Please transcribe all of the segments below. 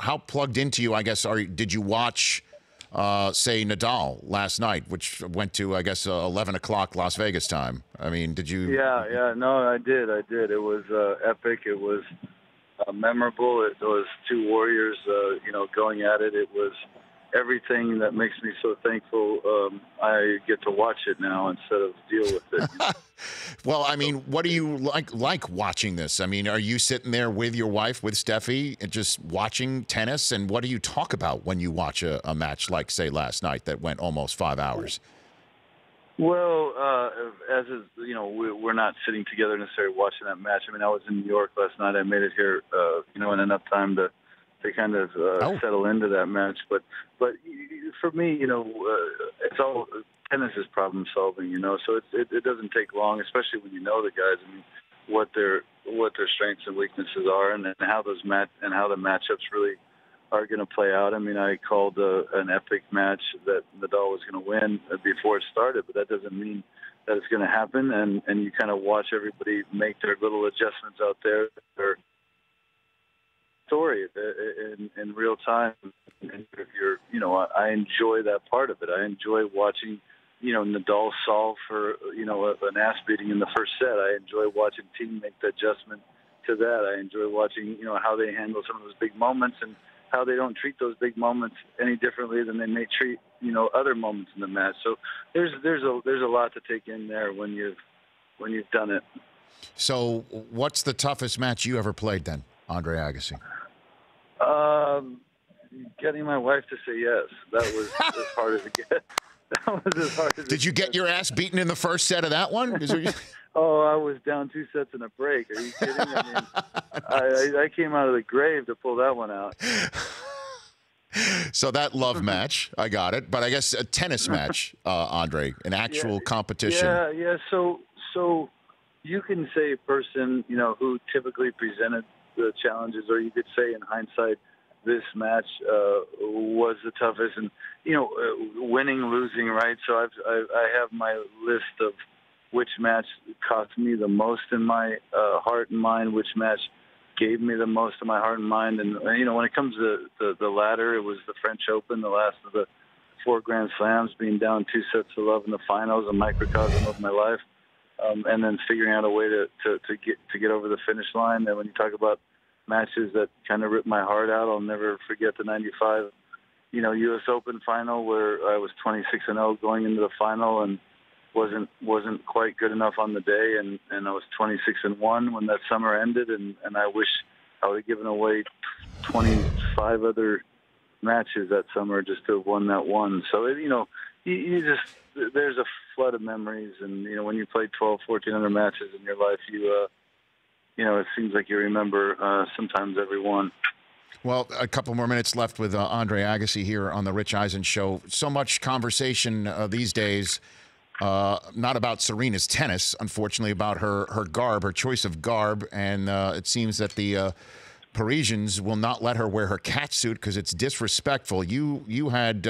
how plugged into you, I guess, did you watch, say, Nadal last night, which went to, I guess, 11 o'clock Las Vegas time? I mean, did you? Yeah. No, I did. It was epic. It was memorable. It was two warriors, going at it. It was everything that makes me so thankful. I get to watch it now instead of deal with it. Well, I mean, what do you like watching this? I mean, are you sitting there with your wife, with Steffi, and just watching tennis? And what do you talk about when you watch a match like, say, last night that went almost 5 hours? Well, we're not sitting together necessarily watching that match. I mean, I was in New York last night. I made it here, in enough time to kind of settle into that match. But for me, it's all tennis is problem solving. So it doesn't take long, especially when you know the guys. I mean, what their strengths and weaknesses are, and how the matchups really are going to play out. I mean, I called an epic match that Nadal was going to win before it started, but that doesn't mean that it's going to happen. And you kind of watch everybody make their little adjustments out there, their story in real time. And if I enjoy that part of it. I enjoy watching, Nadal solve for, an ass beating in the first set. I enjoy watching team make the adjustment to that. I enjoy watching, how they handle some of those big moments and how they don't treat those big moments any differently than they may treat, other moments in the match. So there's a lot to take in there when you've done it. So what's the toughest match you ever played then, Andre Agassi? Getting my wife to say yes. That was as hard as it gets. That was as hard as Did you get your ass beaten in the first set of that one? Oh, I was down 2 sets in a break. Are you kidding? I mean, I came out of the grave to pull that one out. So that love match, I got it. But I guess a tennis match, Andre, an actual competition. Yeah. So you can say a person, who typically presented the challenges, or you could say in hindsight, this match was the toughest, and winning, losing, right? So I have my list of which match cost me the most in my heart and mind, which match gave me the most in my heart and mind. And when it comes to the latter, it was the French Open, the last of the 4 Grand Slams, being down 2 sets to love in the finals, a microcosm of my life, and then figuring out a way to get over the finish line. And when you talk about matches that kind of ripped my heart out, I'll never forget the 95, U.S. Open final, where I was 26-0 going into the final and wasn't quite good enough on the day, and I was 26-1 when that summer ended, and I wish I would have given away 25 other matches that summer just to have won that one. So you just, there's a flood of memories, and when you play 1,200-1,400 matches in your life, it seems like you remember sometimes every one. Well, a couple more minutes left with Andre Agassi here on the Rich Eisen Show. So much conversation these days, not about Serena's tennis, unfortunately, about her garb, her choice of garb. And it seems that the Parisians will not let her wear her catsuit because it's disrespectful. You had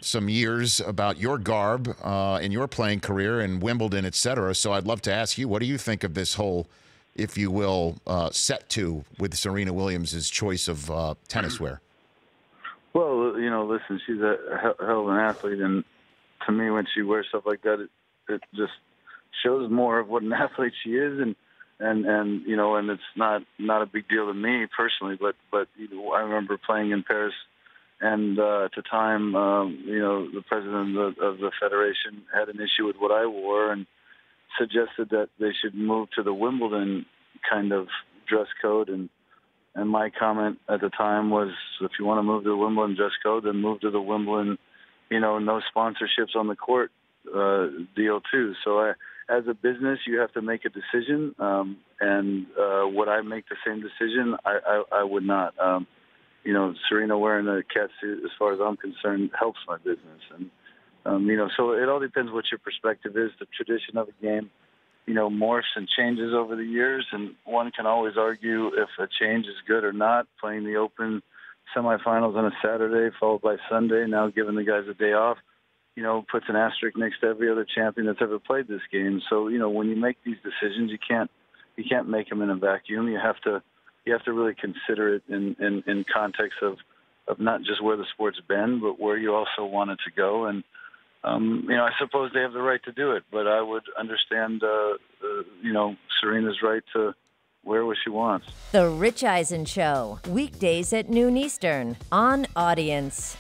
some years about your garb in your playing career in Wimbledon, et cetera. So I'd love to ask you, what do you think of this whole, if you will, set to with Serena Williams' choice of tennis wear? Well, listen, she's a hell of an athlete, and to me, when she wears stuff like that, it just shows more of what an athlete she is, and it's not a big deal to me personally, but I remember playing in Paris, and at the time, the president of the federation had an issue with what I wore and suggested that they should move to the Wimbledon kind of dress code, and my comment at the time was, if you want to move to the Wimbledon dress code, then move to the Wimbledon, no sponsorships on the court deal too. So as a business, you have to make a decision, and would I make the same decision? I would not. Serena wearing a catsuit, as far as I'm concerned, helps my business, and so it all depends what your perspective is. The tradition of the game, morphs and changes over the years, and one can always argue if a change is good or not. Playing the Open semifinals on a Saturday followed by Sunday, now giving the guys a day off, puts an asterisk next to every other champion that's ever played this game. So, when you make these decisions, you can't make them in a vacuum. You have to you have to really consider it in context of not just where the sport's been, but where you also want it to go. And I suppose they have the right to do it, but I would understand, Serena's right to wear what she wants. The Rich Eisen Show, weekdays at noon Eastern on Audience.